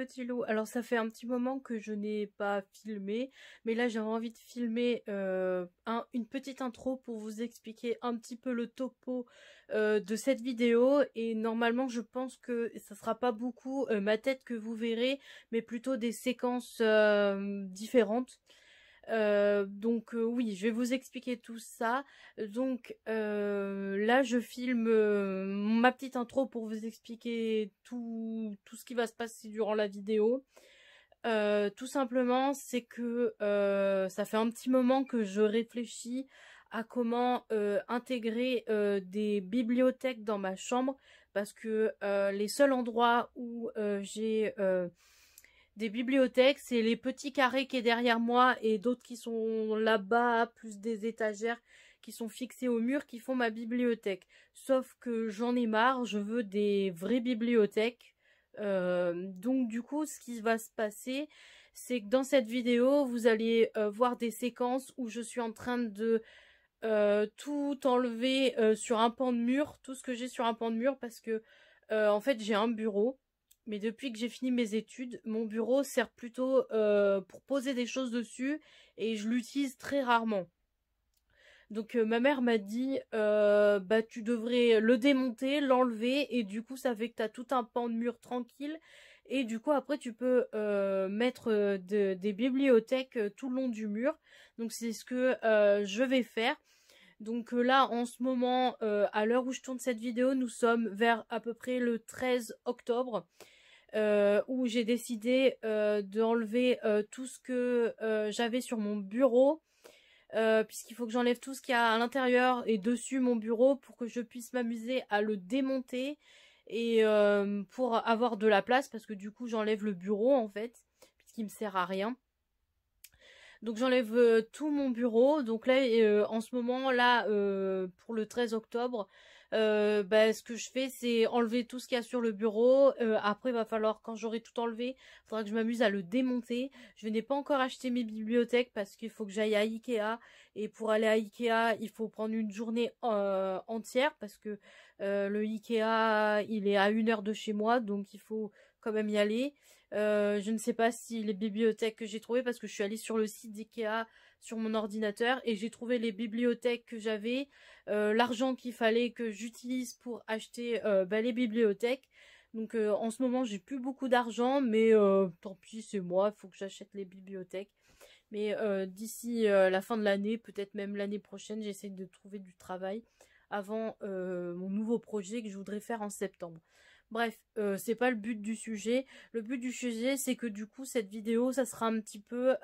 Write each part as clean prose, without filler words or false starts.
petit loup. Alors ça fait un petit moment que je n'ai pas filmé, mais là j'avais envie de filmer une petite intro pour vous expliquer un petit peu le topo de cette vidéo. Et normalement je pense que ça sera pas beaucoup ma tête que vous verrez, mais plutôt des séquences différentes. Oui, je vais vous expliquer tout ça. Là je filme ma petite intro pour vous expliquer tout ce qui va se passer durant la vidéo. Tout simplement, c'est que ça fait un petit moment que je réfléchis à comment intégrer des bibliothèques dans ma chambre, parce que les seuls endroits où j'ai des bibliothèques, c'est les petits carrés qui est derrière moi et d'autres qui sont là-bas, plus des étagères qui sont fixées au mur qui font ma bibliothèque. Sauf que j'en ai marre, je veux des vraies bibliothèques. Donc du coup, ce qui va se passer, c'est que dans cette vidéo, vous allez voir des séquences où je suis en train de tout enlever sur un pan de mur, tout ce que j'ai sur un pan de mur, parce que en fait j'ai un bureau. Mais depuis que j'ai fini mes études, mon bureau sert plutôt pour poser des choses dessus et je l'utilise très rarement. Donc ma mère m'a dit bah tu devrais le démonter, l'enlever et du coup ça fait que tu as tout un pan de mur tranquille et du coup après tu peux mettre des bibliothèques tout le long du mur. Donc c'est ce que je vais faire. Donc là en ce moment à l'heure où je tourne cette vidéo, nous sommes vers à peu près le 13 octobre. Où j'ai décidé d'enlever tout ce que j'avais sur mon bureau, puisqu'il faut que j'enlève tout ce qu'il y a à l'intérieur et dessus mon bureau pour que je puisse m'amuser à le démonter et pour avoir de la place, parce que du coup j'enlève le bureau en fait, puisqu'il me sert à rien. Donc j'enlève tout mon bureau. Donc là, en ce moment là, pour le 13 octobre, ce que je fais, c'est enlever tout ce qu'il y a sur le bureau. Après, il va falloir, quand j'aurai tout enlevé, il faudra que je m'amuse à le démonter. Je n'ai pas encore acheté mes bibliothèques parce qu'il faut que j'aille à Ikea. Et pour aller à Ikea, il faut prendre une journée entière, parce que le Ikea, il est à 1 heure de chez moi, donc il faut quand même y aller. Je ne sais pas si les bibliothèques que j'ai trouvées, parce que je suis allée sur le site d'Ikea sur mon ordinateur et j'ai trouvé les bibliothèques que j'avais, l'argent qu'il fallait que j'utilise pour acheter les bibliothèques. Donc en ce moment j'ai plus beaucoup d'argent, mais tant pis, c'est moi, il faut que j'achète les bibliothèques. Mais d'ici la fin de l'année, peut-être même l'année prochaine, j'essaie de trouver du travail avant mon nouveau projet que je voudrais faire en septembre. Bref, c'est pas le but du sujet. Le but du sujet, c'est que du coup, cette vidéo, ça sera un petit peu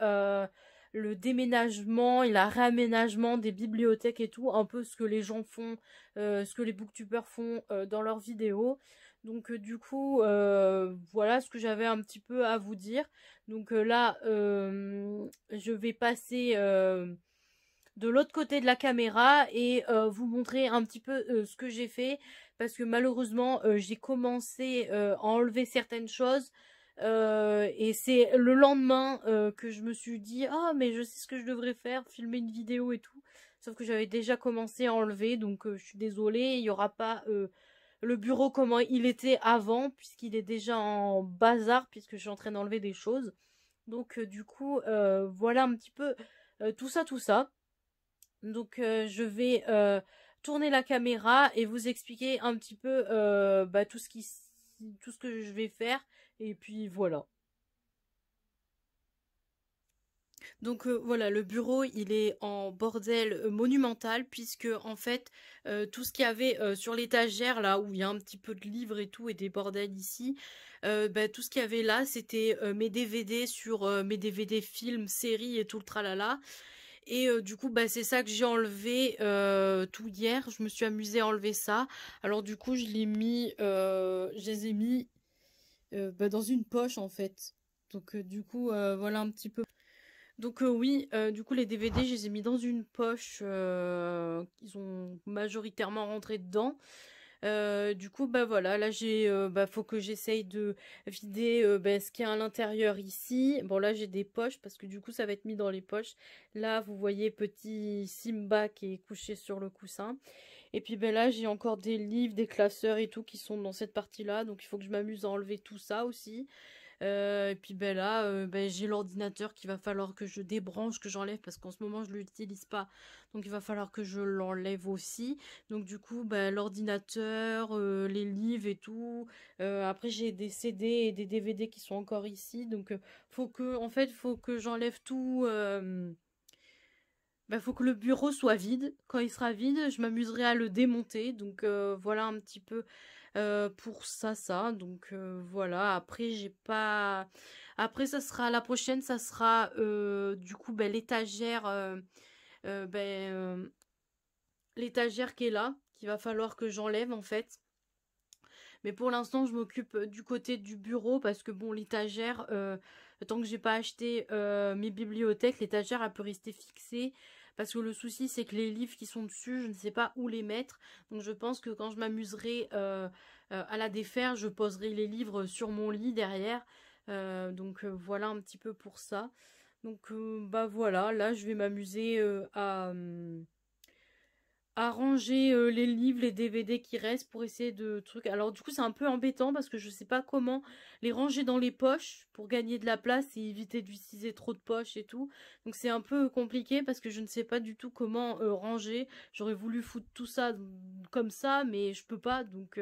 le déménagement et la réaménagement des bibliothèques et tout, un peu ce que les gens font, ce que les booktubers font dans leurs vidéos. Donc du coup, voilà ce que j'avais un petit peu à vous dire. Donc là, je vais passer de l'autre côté de la caméra et vous montrer un petit peu ce que j'ai fait, parce que malheureusement j'ai commencé à enlever certaines choses et c'est le lendemain que je me suis dit ah mais je sais ce que je devrais faire, filmer une vidéo et tout, sauf que j'avais déjà commencé à enlever. Donc je suis désolée, il n'y aura pas le bureau comment il était avant, puisqu'il est déjà en bazar, puisque je suis en train d'enlever des choses. Donc du coup voilà un petit peu tout ça, tout ça. Donc je vais tourner la caméra et vous expliquer un petit peu tout ce que je vais faire. Et puis voilà. Donc voilà, le bureau il est en bordel monumental, puisque en fait tout ce qu'il y avait sur l'étagère là où il y a un petit peu de livres et tout et des bordels ici, tout ce qu'il y avait là c'était mes DVD sur mes DVD films, séries et tout le tralala. Et du coup c'est ça que j'ai enlevé tout hier. Je me suis amusée à enlever ça. Alors du coup je les ai mis dans une poche en fait. Donc du coup voilà un petit peu. Donc oui, du coup les DVD, je les ai mis dans une poche, ils ont majoritairement rentré dedans. Du coup voilà, là j'ai faut que j'essaye de vider ce qu'il y a à l'intérieur ici. Bon là j'ai des poches parce que du coup ça va être mis dans les poches. Là vous voyez petit Simba qui est couché sur le coussin. Et puis là j'ai encore des livres, des classeurs et tout qui sont dans cette partie là, donc il faut que je m'amuse à enlever tout ça aussi. Et puis ben là, j'ai l'ordinateur qu'il va falloir que je débranche, que j'enlève parce qu'en ce moment je l'utilise pas. Donc il va falloir que je l'enlève aussi. Donc du coup, l'ordinateur, les livres et tout. Après j'ai des CD et des DVD qui sont encore ici. Donc faut que j'enlève tout. Faut que le bureau soit vide. Quand il sera vide, je m'amuserai à le démonter. Donc voilà un petit peu pour ça. Donc voilà. Après j'ai pas. Après ça sera la prochaine, ça sera du coup l'étagère, euh, ben, euh, l'étagère qui est là, qu'il va falloir que j'enlève en fait. Mais pour l'instant, je m'occupe du côté du bureau parce que bon, l'étagère, tant que j'ai pas acheté mes bibliothèques, l'étagère elle peut rester fixée. Parce que le souci, c'est que les livres qui sont dessus, je ne sais pas où les mettre. Donc je pense que quand je m'amuserai à la défaire, je poserai les livres sur mon lit derrière. Voilà un petit peu pour ça. Donc voilà, là je vais m'amuser à ranger les livres, les DVD qui restent pour essayer de trucs. Alors du coup c'est un peu embêtant parce que je sais pas comment les ranger dans les poches pour gagner de la place et éviter d'utiliser trop de poches et tout. Donc c'est un peu compliqué parce que je ne sais pas du tout comment ranger. J'aurais voulu foutre tout ça comme ça mais je peux pas donc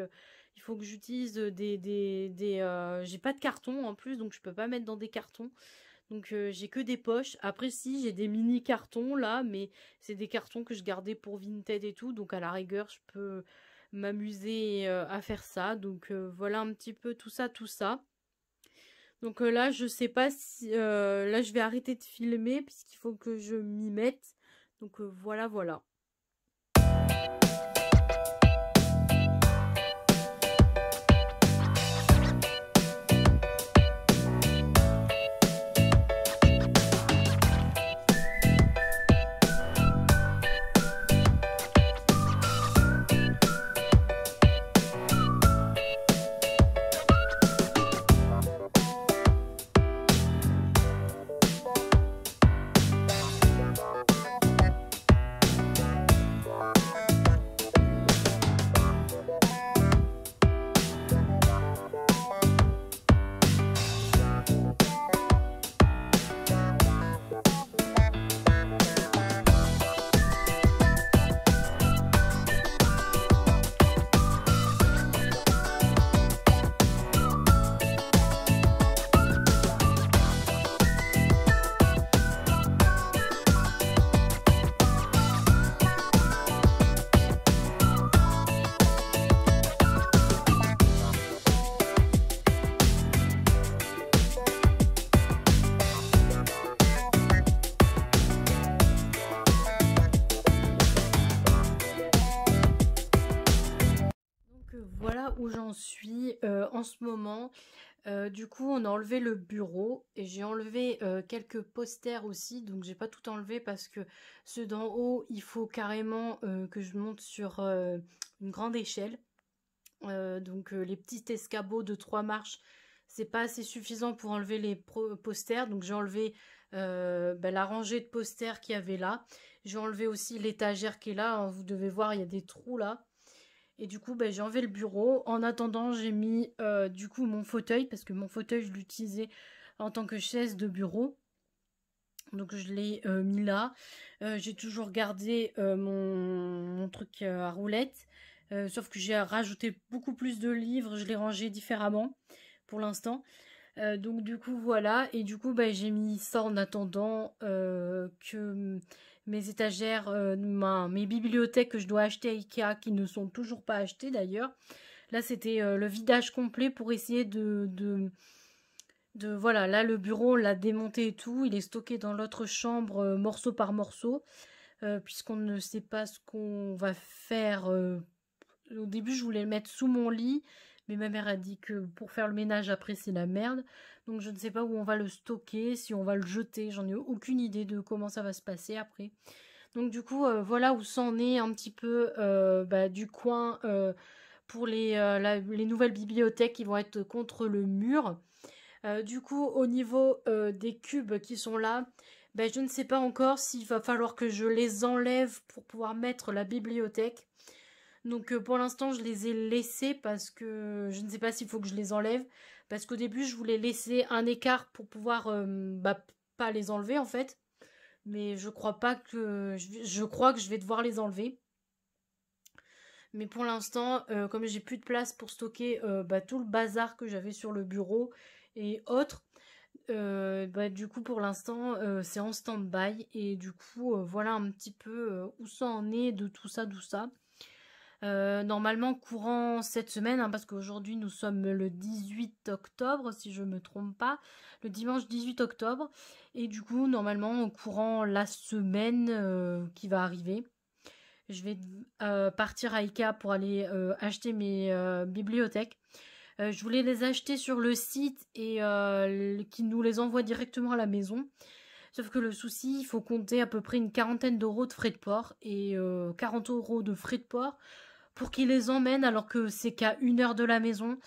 il faut que j'utilise j'ai pas de carton en plus donc je peux pas mettre dans des cartons. Donc j'ai que des poches. Après si j'ai des mini cartons là, mais c'est des cartons que je gardais pour Vinted et tout. Donc à la rigueur je peux m'amuser à faire ça. Donc voilà un petit peu tout ça, tout ça. Donc là je sais pas si là je vais arrêter de filmer puisqu'il faut que je m'y mette. Donc voilà voilà. Voilà où j'en suis en ce moment. Du coup, on a enlevé le bureau et j'ai enlevé quelques posters aussi. Donc, j'ai pas tout enlevé parce que ceux d'en haut, il faut carrément que je monte sur une grande échelle. Les petits escabeaux de 3 marches, c'est pas assez suffisant pour enlever les posters. Donc, j'ai enlevé la rangée de posters qu'il y avait là. J'ai enlevé aussi l'étagère qui est là, hein. Vous devez voir, il y a des trous là. Et du coup, j'ai enlevé le bureau. En attendant, j'ai mis du coup mon fauteuil, parce que mon fauteuil, je l'utilisais en tant que chaise de bureau. Donc je l'ai mis là. J'ai toujours gardé mon truc à roulettes. Sauf que j'ai rajouté beaucoup plus de livres. Je l'ai rangé différemment pour l'instant. Donc du coup voilà, et du coup j'ai mis ça en attendant que mes étagères, mes bibliothèques que je dois acheter à Ikea qui ne sont toujours pas achetées d'ailleurs. Là c'était le vidage complet pour essayer voilà, là le bureau on l'a démonté et tout, il est stocké dans l'autre chambre morceau par morceau, puisqu'on ne sait pas ce qu'on va faire. Au début je voulais le mettre sous mon lit, mais ma mère a dit que pour faire le ménage après c'est la merde. Donc je ne sais pas où on va le stocker, si on va le jeter. J'en ai aucune idée de comment ça va se passer après. Donc du coup voilà où c'en est un petit peu du coin pour les nouvelles bibliothèques qui vont être contre le mur. Du coup au niveau des cubes qui sont là, je ne sais pas encore s'il va falloir que je les enlève pour pouvoir mettre la bibliothèque. Donc pour l'instant je les ai laissés parce que je ne sais pas s'il faut que je les enlève Parce qu'au début, je voulais laisser un écart pour pouvoir pas les enlever en fait. Mais je crois pas que... Je crois que je vais devoir les enlever. Mais pour l'instant, comme j'ai plus de place pour stocker tout le bazar que j'avais sur le bureau et autres, du coup pour l'instant c'est en stand-by. Et du coup voilà un petit peu où ça en est de tout ça, d'où ça. Normalement courant cette semaine, hein, parce qu'aujourd'hui nous sommes le 18 octobre si je me trompe pas, le dimanche 18 octobre, et du coup normalement courant la semaine qui va arriver, je vais partir à Ikea pour aller acheter mes bibliothèques. Je voulais les acheter sur le site et qui nous les envoie directement à la maison. Sauf que le souci, il faut compter à peu près une quarantaine d'euros de frais de port et 40 euros de frais de port pour qu'ils les emmènent alors que c'est qu'à 1 heure de la maison.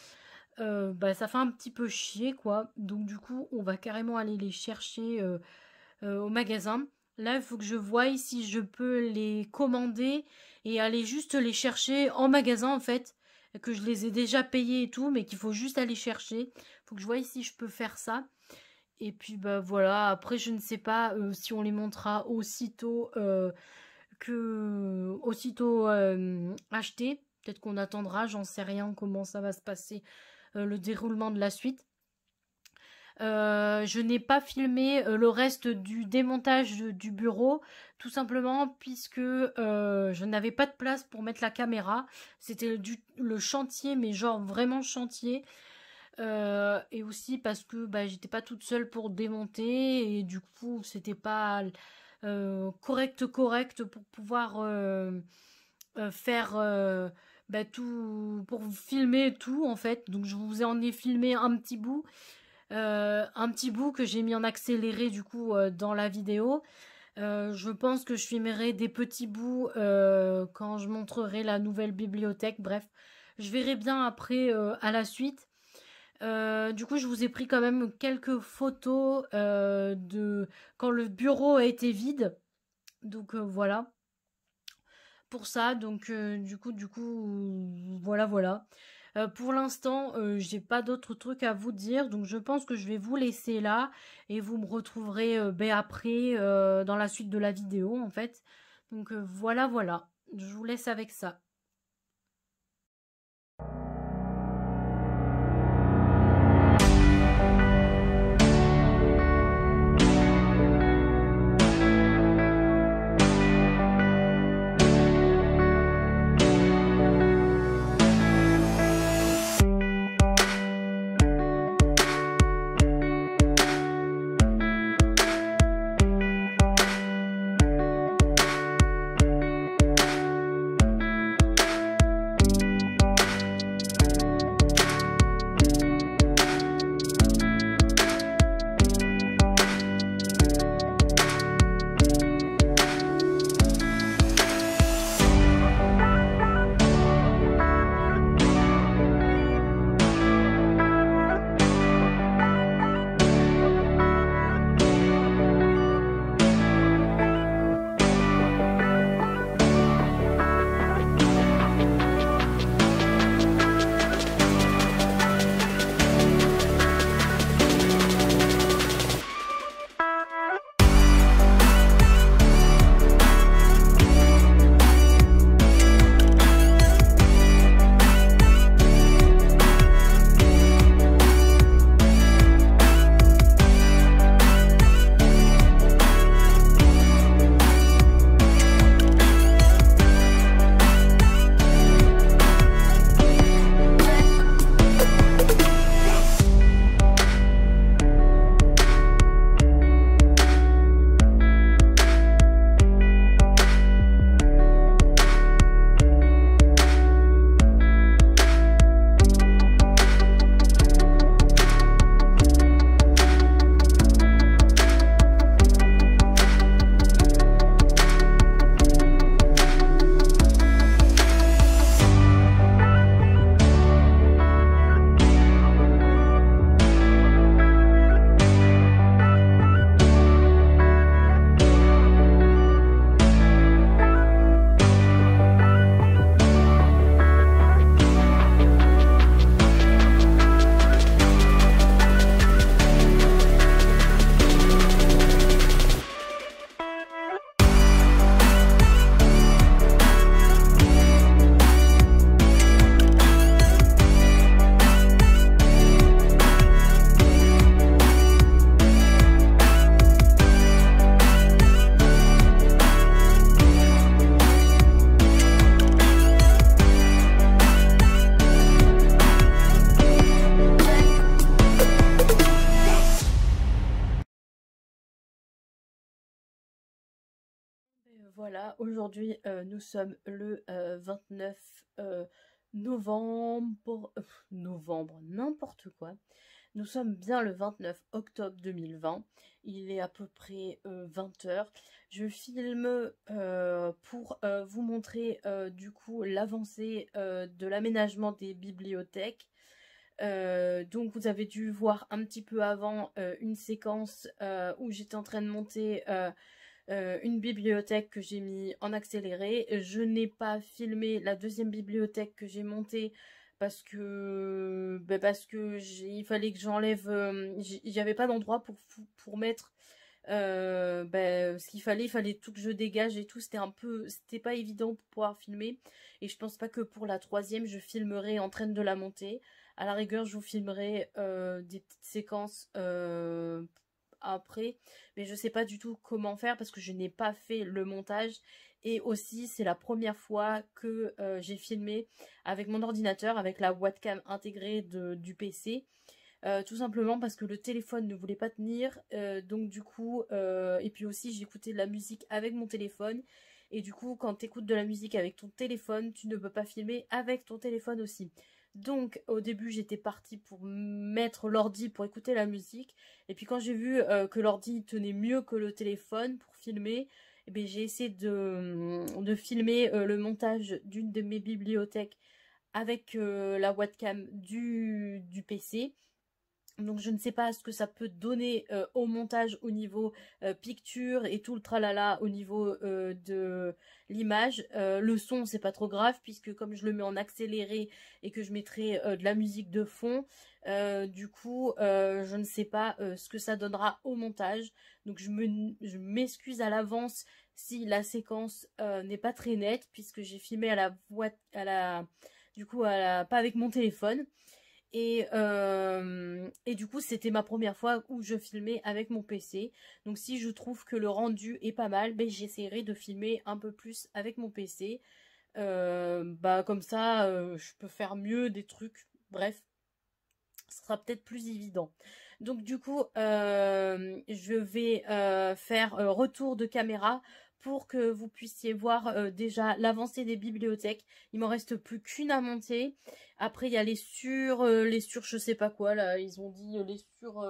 Ça fait un petit peu chier quoi. Donc du coup, on va carrément aller les chercher au magasin. Là, il faut que je voie si je peux les commander et aller juste les chercher en magasin en fait. Que je les ai déjà payés et tout, mais qu'il faut juste aller chercher. Il faut que je voie si je peux faire ça. Et puis bah voilà, après je ne sais pas si on les montrera aussitôt acheté. Peut-être qu'on attendra, j'en sais rien comment ça va se passer le déroulement de la suite. Je n'ai pas filmé le reste du démontage du bureau, tout simplement puisque je n'avais pas de place pour mettre la caméra. C'était le chantier, mais genre vraiment chantier. Et aussi parce que j'étais pas toute seule pour démonter et du coup c'était pas correct pour pouvoir faire tout, pour filmer tout en fait. Donc je vous en ai filmé un petit bout. Que j'ai mis en accéléré du coup dans la vidéo. Je pense que je filmerai des petits bouts quand je montrerai la nouvelle bibliothèque. Bref, je verrai bien après à la suite. Du coup, je vous ai pris quand même quelques photos de quand le bureau a été vide. Donc voilà. Pour ça, donc du coup, voilà. Pour l'instant, j'ai pas d'autres trucs à vous dire, donc je pense que je vais vous laisser là et vous me retrouverez après dans la suite de la vidéo en fait. Donc voilà. Je vous laisse avec ça. Voilà, aujourd'hui nous sommes le 29 novembre, novembre, n'importe quoi. Nous sommes bien le 29 octobre 2020. Il est à peu près 20 heures. Je filme pour vous montrer du coup l'avancée de l'aménagement des bibliothèques. Donc vous avez dû voir un petit peu avant une séquence où j'étais en train de monter une bibliothèque que j'ai mis en accéléré. Je n'ai pas filmé la deuxième bibliothèque que j'ai montée il fallait que j'enlève, j'avais pas d'endroit pour mettre ce qu'il fallait, il fallait tout que je dégage et tout, c'était pas évident pour pouvoir filmer. Et je pense pas que pour la troisième je filmerai en train de la monter. À la rigueur je vous filmerai des petites séquences après, mais je sais pas du tout comment faire parce que je n'ai pas fait le montage. Et aussi c'est la première fois que j'ai filmé avec mon ordinateur, avec la webcam intégrée du PC. Tout simplement parce que le téléphone ne voulait pas tenir, donc du coup, et puis aussi j'écoutais de la musique avec mon téléphone, et du coup quand tu écoutes de la musique avec ton téléphone, tu ne peux pas filmer avec ton téléphone aussi. Donc au début j'étais partie pour mettre l'ordi pour écouter la musique, et puis quand j'ai vu que l'ordi tenait mieux que le téléphone pour filmer, eh bien, j'ai essayé de filmer le montage d'une de mes bibliothèques avec la webcam du PC. Donc je ne sais pas ce que ça peut donner au montage au niveau picture et tout le tralala au niveau de l'image. Le son c'est pas trop grave puisque comme je le mets en accéléré et que je mettrai de la musique de fond, du coup je ne sais pas ce que ça donnera au montage. Donc je m'excuse à l'avance si la séquence n'est pas très nette puisque j'ai filmé pas avec mon téléphone. Et du coup c'était ma première fois où je filmais avec mon PC. Donc si je trouve que le rendu est pas mal, ben, j'essaierai de filmer un peu plus avec mon PC. Comme ça je peux faire mieux des trucs. Bref, ce sera peut-être plus évident. Donc du coup je vais faire retour de caméra pour que vous puissiez voir déjà l'avancée des bibliothèques. Il m'en reste plus qu'une à monter. Après il y a les sur je sais pas quoi là, ils ont dit les sur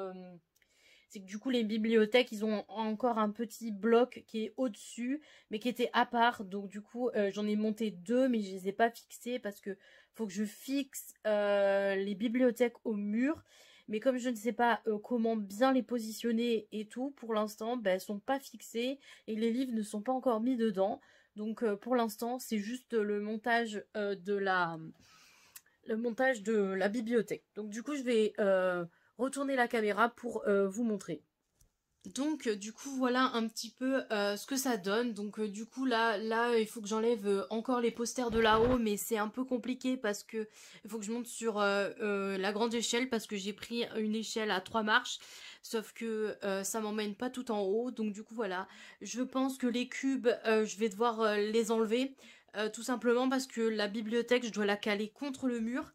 c'est que du coup les bibliothèques ils ont encore un petit bloc qui est au dessus mais qui était à part. Donc du coup j'en ai monté deux mais je les ai pas fixés parce que faut que je fixe les bibliothèques au mur. Mais comme je ne sais pas comment bien les positionner et tout, pour l'instant, elles sont pas fixées et les livres ne sont pas encore mis dedans. Donc pour l'instant, c'est juste le montage de la bibliothèque. Donc du coup, je vais retourner la caméra pour vous montrer. Donc du coup voilà un petit peu ce que ça donne. Donc du coup là il faut que j'enlève encore les posters de là-haut, mais c'est un peu compliqué parce que il faut que je monte sur la grande échelle parce que j'ai pris une échelle à 3 marches, sauf que ça m'emmène pas tout en haut. Donc du coup voilà, je pense que les cubes je vais devoir les enlever tout simplement parce que la bibliothèque je dois la caler contre le mur.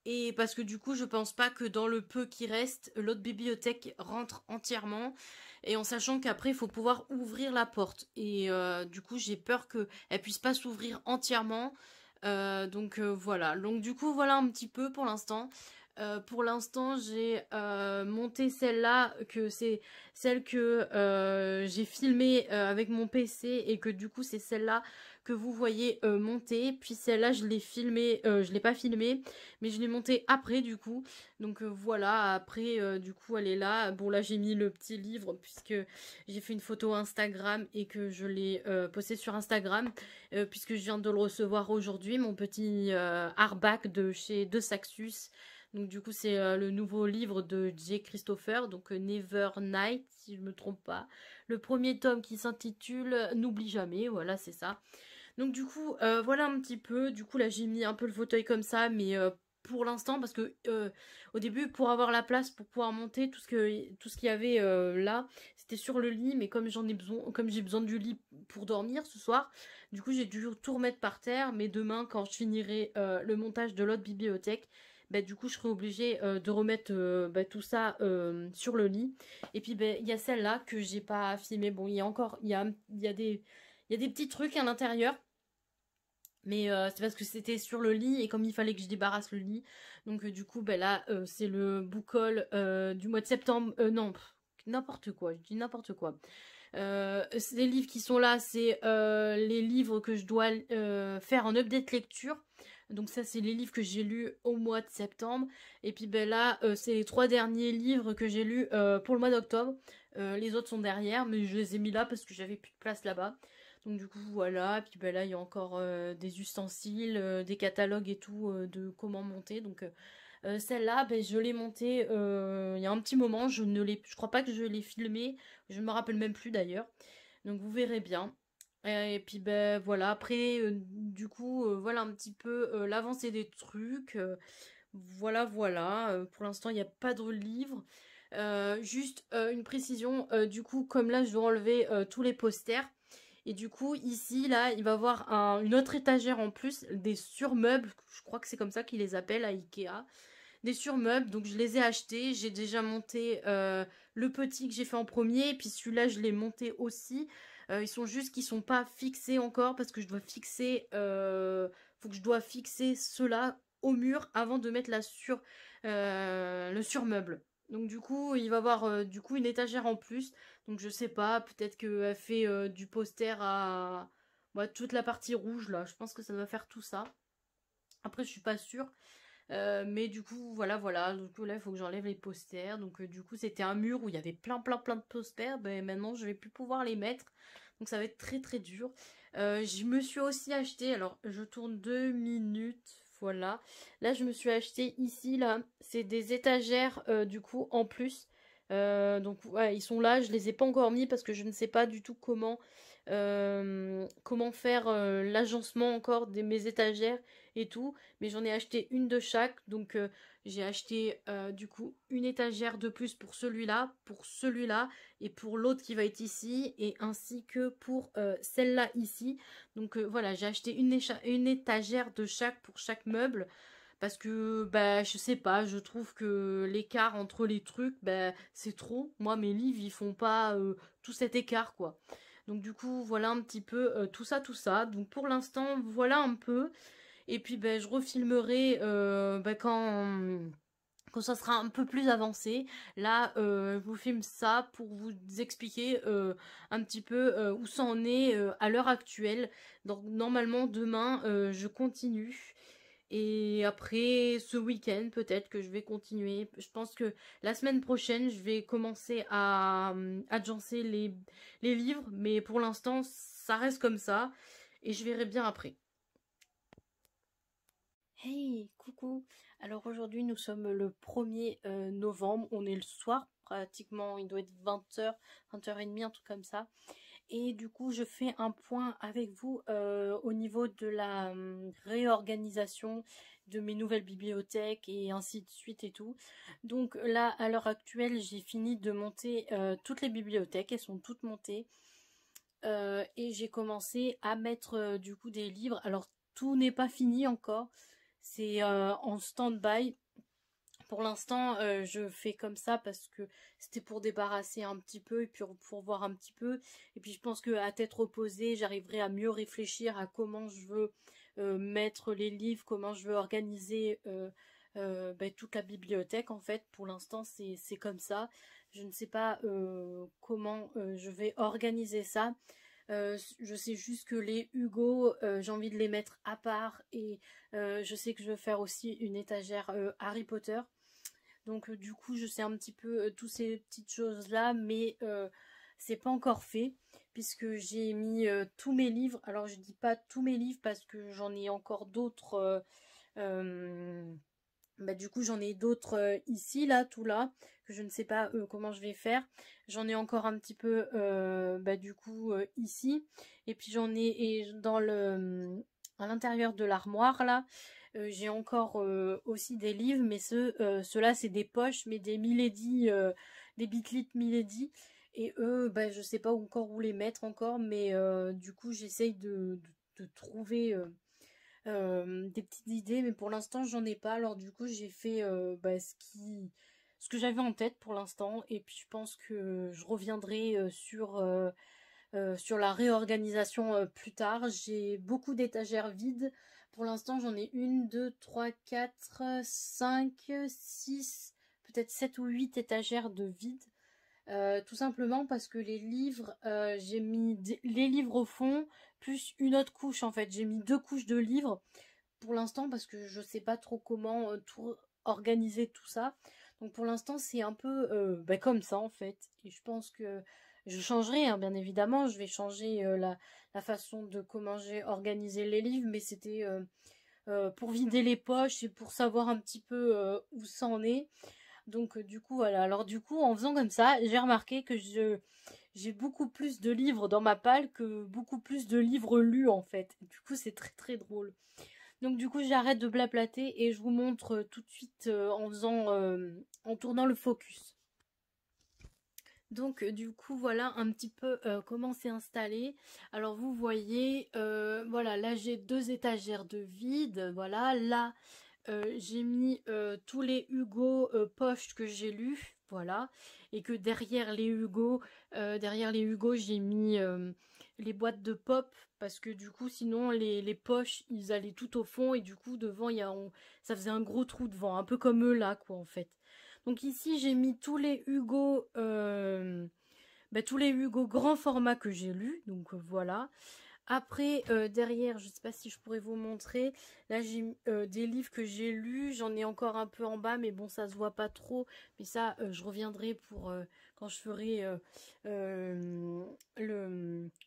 Et parce que du coup, je pense pas que dans le peu qui reste, l'autre bibliothèque rentre entièrement. Et en sachant qu'après, il faut pouvoir ouvrir la porte. Et du coup, j'ai peur qu'elle puisse pas s'ouvrir entièrement. Voilà. Donc du coup, voilà un petit peu pour l'instant. Pour l'instant, j'ai monté celle-là, que c'est celle que j'ai filmée avec mon PC et que du coup, c'est celle-là que vous voyez monter. Puis celle-là, je l'ai filmée, je l'ai pas filmée, mais je l'ai montée après du coup. Donc voilà, après du coup, elle est là. Bon, là, j'ai mis le petit livre puisque j'ai fait une photo Instagram et que je l'ai posté sur Instagram puisque je viens de le recevoir aujourd'hui, mon petit hardback de chez De Saxus. Donc du coup c'est le nouveau livre de J. Christopher, donc Never Night si je me trompe pas. Le premier tome qui s'intitule N'oublie jamais, voilà c'est ça. Donc du coup voilà un petit peu, du coup là j'ai mis un peu le fauteuil comme ça, mais pour l'instant parce que au début pour avoir la place pour pouvoir monter tout ce qu'il y avait là c'était sur le lit, mais comme j'ai besoin du lit pour dormir ce soir, du coup j'ai dû tout remettre par terre. Mais demain quand je finirai le montage de l'autre bibliothèque, du coup je serai obligée de remettre tout ça sur le lit. Et puis il y a celle-là que j'ai pas filmé. Bon, il y a Il y a des petits trucs à l'intérieur. Mais c'est parce que c'était sur le lit et comme il fallait que je débarrasse le lit. Donc du coup, ben là, c'est le book haul du mois de septembre. Non, n'importe quoi, je dis n'importe quoi. Les livres qui sont là, c'est les livres que je dois faire en update lecture. Donc ça, c'est les livres que j'ai lus au mois de septembre. Et puis ben là, c'est les 3 derniers livres que j'ai lus pour le mois d'octobre. Les autres sont derrière, mais je les ai mis là parce que j'avais plus de place là-bas. Donc du coup voilà, puis ben là il y a encore des ustensiles, des catalogues et tout de comment monter. Donc celle-là, ben, je l'ai montée il y a un petit moment, je crois pas que je l'ai filmée, je me rappelle même plus d'ailleurs. Donc vous verrez bien. Et puis ben voilà, après du coup voilà un petit peu l'avancée des trucs. Voilà voilà, pour l'instant il n'y a pas de livre. Juste une précision, du coup comme là je dois enlever tous les posters. Et du coup, ici, là, il va y avoir une autre étagère en plus, des surmeubles, je crois que c'est comme ça qu'ils les appellent à Ikea. Des surmeubles, donc je les ai achetés, j'ai déjà monté le petit que j'ai fait en premier, et puis celui-là, je l'ai monté aussi. Ils sont juste qu'ils sont pas fixés encore, parce que je dois fixer, faut que je dois fixer ceux-là au mur avant de mettre le surmeuble. Donc du coup, il va y avoir du coup une étagère en plus. Donc je sais pas, peut-être qu'elle fait du poster à toute la partie rouge là. Je pense que ça doit faire tout ça. Après, je suis pas sûre. Mais du coup, voilà, voilà. Donc là, il faut que j'enlève les posters. Donc du coup, c'était un mur où il y avait plein, plein, plein de posters. Ben maintenant, je vais plus pouvoir les mettre. Donc ça va être très, très dur. Je me suis aussi acheté. Alors, je tourne 2 minutes. Voilà. Là, je me suis acheté ici, là. C'est des étagères, du coup, en plus. Donc, ouais, ils sont là. Je les ai pas encore mis parce que je ne sais pas du tout comment faire l'agencement encore de mes étagères et tout. Mais j'en ai acheté une de chaque. Donc, j'ai acheté du coup une étagère de plus pour celui-là et pour l'autre qui va être ici et ainsi que pour celle-là ici. Donc voilà, j'ai acheté une étagère de chaque pour chaque meuble parce que bah je sais pas, je trouve que l'écart entre les trucs bah c'est trop. Moi mes livres ils font pas tout cet écart quoi. Donc du coup voilà un petit peu tout ça tout ça. Donc pour l'instant voilà un peu. Et puis ben, je refilmerai ben, quand ça sera un peu plus avancé. Là, je vous filme ça pour vous expliquer un petit peu où ça en est à l'heure actuelle. Donc normalement demain, je continue. Et après ce week-end, peut-être que je vais continuer. Je pense que la semaine prochaine, je vais commencer à agencer les livres. Mais pour l'instant, ça reste comme ça. Et je verrai bien après. Hey, coucou. Alors aujourd'hui nous sommes le 1er novembre, on est le soir pratiquement, il doit être 20h, 20h30, un truc comme ça. Et du coup je fais un point avec vous au niveau de la réorganisation de mes nouvelles bibliothèques et ainsi de suite et tout. Donc là à l'heure actuelle j'ai fini de monter toutes les bibliothèques, elles sont toutes montées. Et j'ai commencé à mettre du coup des livres. Alors tout n'est pas fini encore. C'est en stand-by. Pour l'instant, je fais comme ça parce que c'était pour débarrasser un petit peu et puis pour voir un petit peu. Et puis je pense que à tête reposée, j'arriverai à mieux réfléchir à comment je veux mettre les livres, comment je veux organiser ben, toute la bibliothèque. En fait, pour l'instant, c'est comme ça. Je ne sais pas comment je vais organiser ça. Je sais juste que les Hugo, j'ai envie de les mettre à part et je sais que je veux faire aussi une étagère Harry Potter. Donc du coup, je sais un petit peu toutes ces petites choses-là, mais c'est pas encore fait puisque j'ai mis tous mes livres. Alors je dis pas tous mes livres parce que j'en ai encore d'autres. Bah, du coup, j'en ai d'autres ici, là, tout là, que je ne sais pas comment je vais faire. J'en ai encore un petit peu, bah, du coup, ici. Et puis j'en ai dans à l'intérieur de l'armoire, là. J'ai encore aussi des livres, mais ceux-là, c'est des poches, mais des Milady, des Bitlit Milady. Et eux, bah, je sais pas encore où les mettre encore, mais du coup, j'essaye de trouver des petites idées, mais pour l'instant j'en ai pas. Alors du coup j'ai fait bah, ce que j'avais en tête pour l'instant, et puis je pense que je reviendrai sur sur la réorganisation plus tard. J'ai beaucoup d'étagères vides. Pour l'instant, j'en ai une, deux, trois, quatre, cinq, six, peut-être 7 ou 8 étagères de vide. Tout simplement parce que les livres, j'ai mis les livres au fond, plus une autre couche en fait. J'ai mis 2 couches de livres pour l'instant parce que je sais pas trop comment tout organiser tout ça. Donc pour l'instant c'est un peu comme ça en fait. Et je pense que je changerai, hein, bien évidemment. Je vais changer la façon de comment j'ai organisé les livres, mais c'était pour vider les poches et pour savoir un petit peu où ça en est. Donc du coup voilà. Alors du coup en faisant comme ça, j'ai remarqué que j'ai beaucoup plus de livres dans ma palle que beaucoup plus de livres lus en fait. Du coup c'est très très drôle. Donc du coup j'arrête de blablater et je vous montre tout de suite en tournant le focus. Donc du coup voilà un petit peu comment c'est installé. Alors vous voyez voilà, là j'ai 2 étagères de vide. Voilà, là j'ai mis tous les Hugo poches que j'ai lus, voilà, et que derrière les Hugo j'ai mis les boîtes de pop parce que du coup sinon les poches ils allaient tout au fond et du coup devant ça faisait un gros trou devant, un peu comme eux là quoi en fait. Donc ici j'ai mis tous les Hugo grand format que j'ai lus, donc voilà. Après, derrière, je ne sais pas si je pourrais vous montrer. Là, j'ai des livres que j'ai lus. J'en ai encore un peu en bas, mais bon, ça se voit pas trop. Mais ça, je reviendrai pour quand je ferai le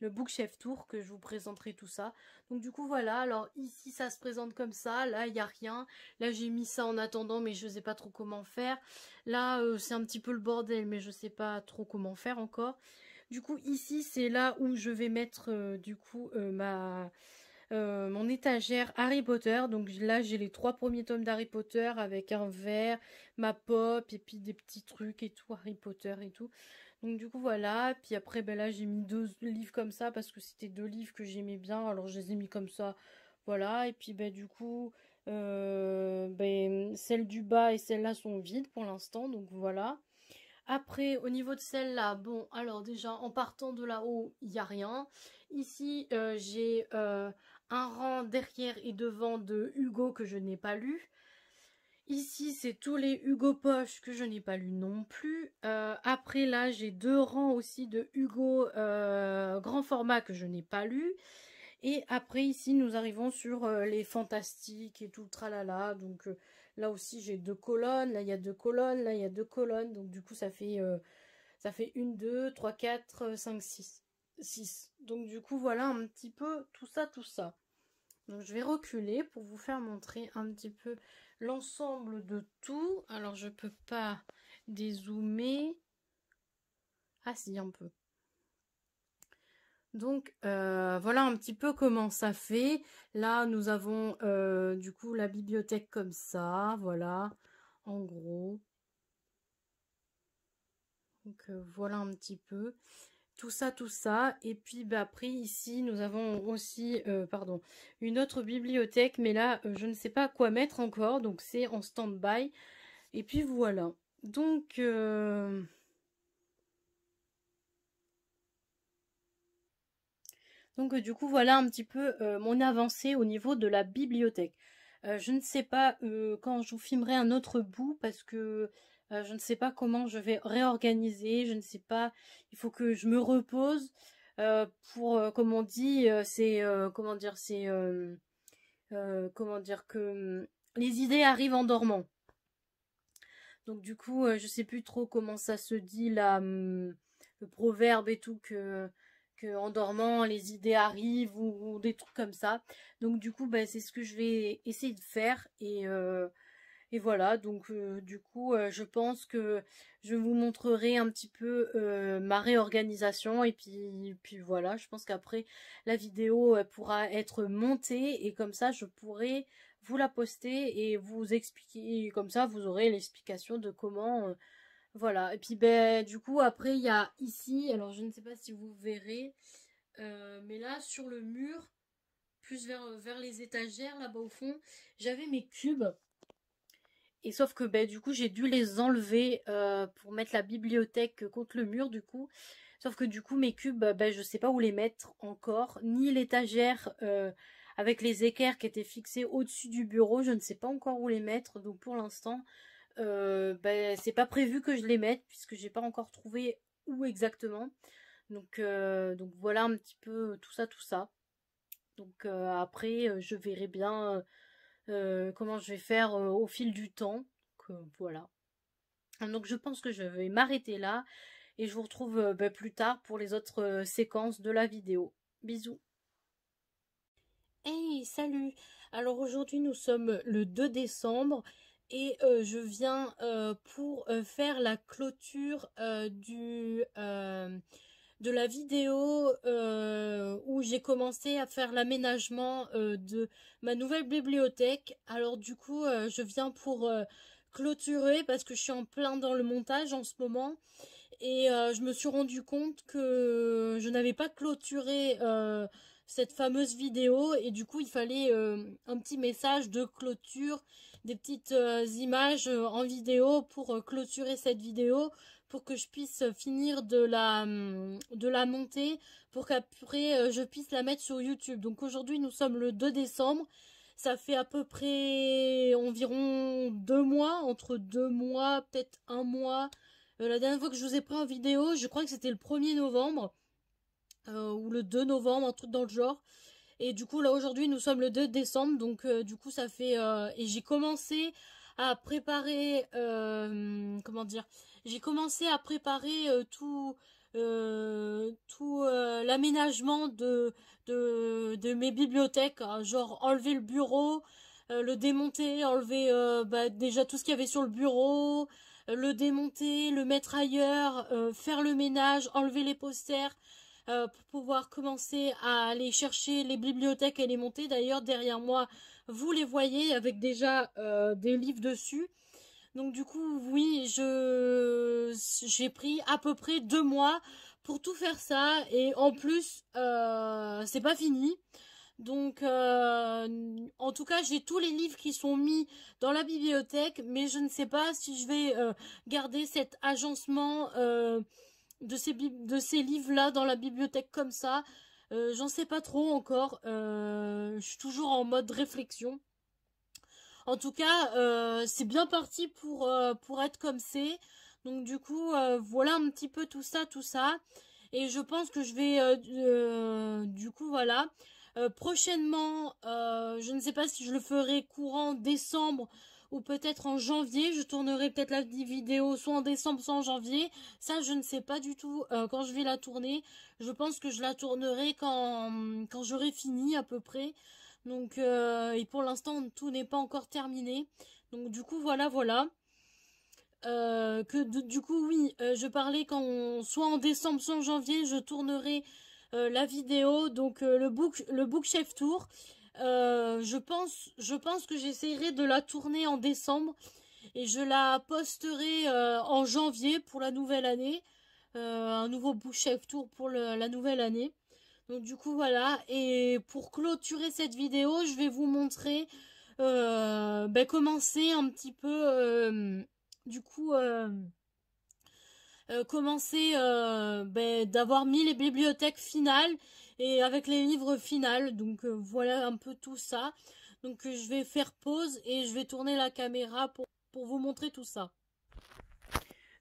Bookshelf Tour, que je vous présenterai tout ça. Donc du coup, voilà. Alors ici, ça se présente comme ça. Là, il n'y a rien. Là, j'ai mis ça en attendant, mais je ne sais pas trop comment faire. Là, c'est un petit peu le bordel, mais je ne sais pas trop comment faire encore. Du coup, ici, c'est là où je vais mettre mon étagère Harry Potter. Donc là, j'ai les 3 premiers tomes d'Harry Potter avec un verre, ma pop et puis des petits trucs et tout, Harry Potter et tout. Donc du coup, voilà. Puis après, ben là, j'ai mis 2 livres comme ça parce que c'était 2 livres que j'aimais bien. Alors, je les ai mis comme ça. Voilà. Et puis, ben du coup, celles du bas et celles-là sont vides pour l'instant. Donc voilà. Après, au niveau de celle-là, bon, alors déjà, en partant de là-haut, il n'y a rien. Ici, j'ai un rang derrière et devant de Hugo que je n'ai pas lu. Ici, c'est tous les Hugo Poche que je n'ai pas lu non plus. Après, là, j'ai 2 rangs aussi de Hugo grand format que je n'ai pas lu. Et après, ici, nous arrivons sur les fantastiques et tout le tralala. Donc là aussi, j'ai 2 colonnes. Là, il y a 2 colonnes. Là, il y a 2 colonnes. Donc du coup, ça fait 1, 2, 3, 4, 5, 6. 6. Donc du coup, voilà un petit peu tout ça, tout ça. Donc je vais reculer pour vous faire montrer un petit peu l'ensemble de tout. Alors, je peux pas dézoomer. Ah si, un peu. Donc voilà un petit peu comment ça fait. Là nous avons du coup la bibliothèque comme ça, voilà, en gros. Donc voilà un petit peu tout ça, tout ça. Et puis bah, après ici nous avons aussi une autre bibliothèque, mais là je ne sais pas quoi mettre encore, donc c'est en stand-by. Et puis voilà. Donc du coup, voilà un petit peu mon avancée au niveau de la bibliothèque. Je ne sais pas quand je vous filmerai un autre bout parce que je ne sais pas comment je vais réorganiser. Je ne sais pas. Il faut que je me repose pour, comme on dit, comment dire que les idées arrivent en dormant. Donc du coup, je sais plus trop comment ça se dit là, le proverbe et tout que en dormant les idées arrivent ou des trucs comme ça. Donc du coup, bah, c'est ce que je vais essayer de faire et voilà. Donc du coup, je pense que je vous montrerai un petit peu ma réorganisation et puis voilà. Je pense qu'après la vidéo elle pourra être montée et comme ça, je pourrai vous la poster et vous expliquer. Comme ça, vous aurez l'explication de comment. Voilà. Et puis ben du coup après il y a ici. Alors je ne sais pas si vous verrez, mais là sur le mur, plus vers les étagères là-bas au fond, j'avais mes cubes. Et sauf que ben, du coup j'ai dû les enlever pour mettre la bibliothèque contre le mur du coup. Sauf que du coup, mes cubes, je sais pas où les mettre encore, ni l'étagère avec les équerres qui étaient fixés au-dessus du bureau, je ne sais pas encore où les mettre. Donc pour l'instant, c'est pas prévu que je les mette puisque j'ai pas encore trouvé où exactement. Donc voilà un petit peu tout ça, tout ça. Donc après, je verrai bien comment je vais faire au fil du temps. Voilà. Donc je pense que je vais m'arrêter là et je vous retrouve plus tard pour les autres séquences de la vidéo. Bisous. Hey, salut! Alors aujourd'hui nous sommes le 2 décembre et je viens pour faire la clôture de la vidéo où j'ai commencé à faire l'aménagement de ma nouvelle bibliothèque. Alors du coup, je viens pour clôturer parce que je suis en plein dans le montage en ce moment. Et je me suis rendu compte que je n'avais pas clôturé cette fameuse vidéo. Et du coup, il fallait un petit message de clôture, des petites images en vidéo pour clôturer cette vidéo, pour que je puisse finir de la monter, pour qu'après je puisse la mettre sur YouTube. Donc aujourd'hui, nous sommes le 2 décembre. Ça fait à peu près environ 2 mois, entre 2 mois, peut-être un mois. La dernière fois que je vous ai pris en vidéo, je crois que c'était le 1er novembre, ou le 2 novembre, un truc dans le genre. Et du coup, là, aujourd'hui, nous sommes le 2 décembre, donc du coup, ça fait... et j'ai commencé à préparer... comment dire? J'ai commencé à préparer tout l'aménagement de mes bibliothèques, hein, genre enlever le bureau, le démonter, enlever déjà tout ce qu'il y avait sur le bureau, le démonter, le mettre ailleurs, faire le ménage, enlever les posters, pour pouvoir commencer à aller chercher les bibliothèques et les monter. D'ailleurs, derrière moi, vous les voyez avec déjà des livres dessus. Donc du coup, oui, j'ai pris à peu près 2 mois pour tout faire ça. Et en plus, c'est pas fini. Donc, en tout cas, j'ai tous les livres qui sont mis dans la bibliothèque, mais je ne sais pas si je vais garder cet agencement de ces livres-là dans la bibliothèque comme ça. J'en sais pas trop encore. Je suis toujours en mode réflexion. En tout cas, c'est bien parti pour être comme c'est. Donc du coup, voilà un petit peu tout ça, tout ça. Et je pense que je vais, du coup, voilà. Prochainement, je ne sais pas si je le ferai courant décembre ou peut-être en janvier. Je tournerai peut-être la vidéo soit en décembre, soit en janvier. Ça, je ne sais pas du tout quand je vais la tourner. Je pense que je la tournerai quand j'aurai fini à peu près. Donc, et pour l'instant, tout n'est pas encore terminé. Donc, du coup, voilà, voilà. Du coup, oui, je parlais soit en décembre, soit en janvier, je tournerai la vidéo, donc le Bookshelf Tour. Je pense que j'essaierai de la tourner en décembre et je la posterai en janvier pour la nouvelle année. Un nouveau Bookshelf Tour pour la nouvelle année. Donc du coup voilà, et pour clôturer cette vidéo, je vais vous montrer commencer un petit peu du coup commencer d'avoir mis les bibliothèques finales et avec les livres finales. Donc voilà un peu tout ça. Donc je vais faire pause et je vais tourner la caméra pour vous montrer tout ça.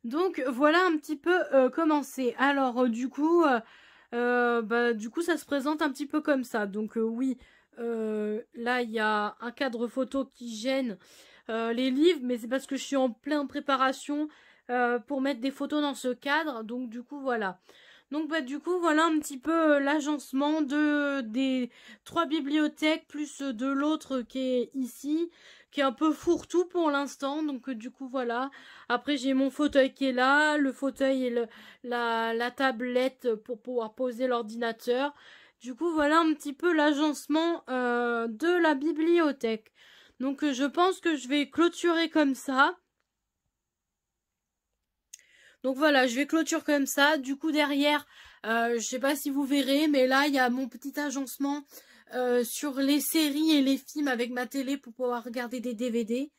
Donc voilà un petit peu commencer. Alors du coup ça se présente un petit peu comme ça. Donc oui, là il y a un cadre photo qui gêne les livres, mais c'est parce que je suis en pleine préparation pour mettre des photos dans ce cadre. Donc du coup voilà. Donc du coup voilà un petit peu l'agencement des 3 bibliothèques plus de l'autre qui est ici, qui est un peu fourre-tout pour l'instant. Donc du coup voilà. Après j'ai mon fauteuil qui est là, le fauteuil et la tablette pour pouvoir poser l'ordinateur. Du coup voilà un petit peu l'agencement de la bibliothèque. Donc je pense que je vais clôturer comme ça. Donc voilà, je vais clôturer comme ça. Du coup derrière, je sais pas si vous verrez, mais là il y a mon petit agencement sur les séries et les films avec ma télé pour pouvoir regarder des DVD.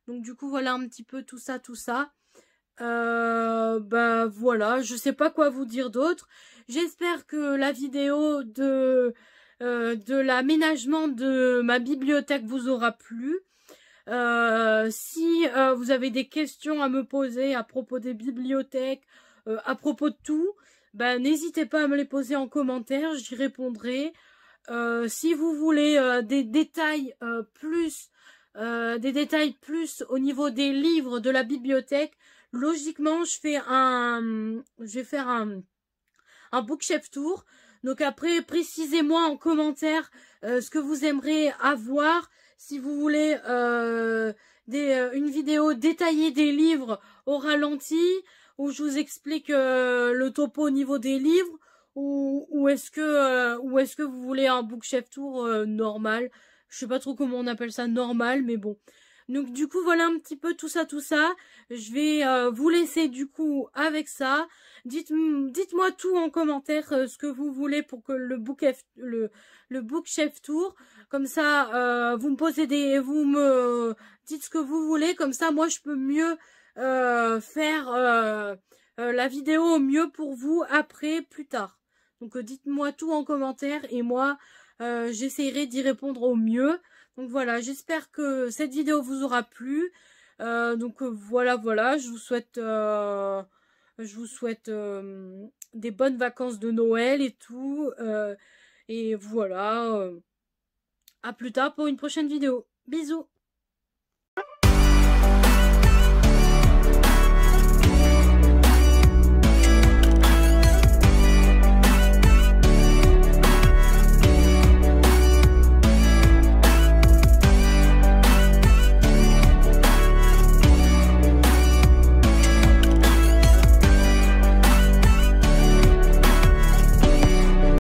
Donc du coup voilà un petit peu tout ça, tout ça. Bah voilà, je sais pas quoi vous dire d'autre. J'espère que la vidéo de l'aménagement de ma bibliothèque vous aura plu. Si vous avez des questions à me poser à propos des bibliothèques, à propos de tout, ben n'hésitez pas à me les poser en commentaire, j'y répondrai. Si vous voulez des détails plus au niveau des livres de la bibliothèque, logiquement je vais faire un bookshelf tour. Donc après, précisez-moi en commentaire ce que vous aimeriez avoir. Si vous voulez une vidéo détaillée des livres au ralenti, où je vous explique le topo au niveau des livres, ou est-ce que vous voulez un bookshelf tour normal? Je sais pas trop comment on appelle ça, normal, mais bon. Donc du coup voilà un petit peu tout ça. Je vais vous laisser du coup avec ça. Dites-moi tout en commentaire ce que vous voulez pour que le bookshelf tour. Comme ça, vous me dites ce que vous voulez. Comme ça, moi, je peux mieux faire la vidéo mieux pour vous après, plus tard. Donc, dites-moi tout en commentaire et moi, j'essaierai d'y répondre au mieux. Donc voilà, j'espère que cette vidéo vous aura plu. Voilà, je vous souhaite des bonnes vacances de Noël et tout. Et voilà, à plus tard pour une prochaine vidéo. Bisous!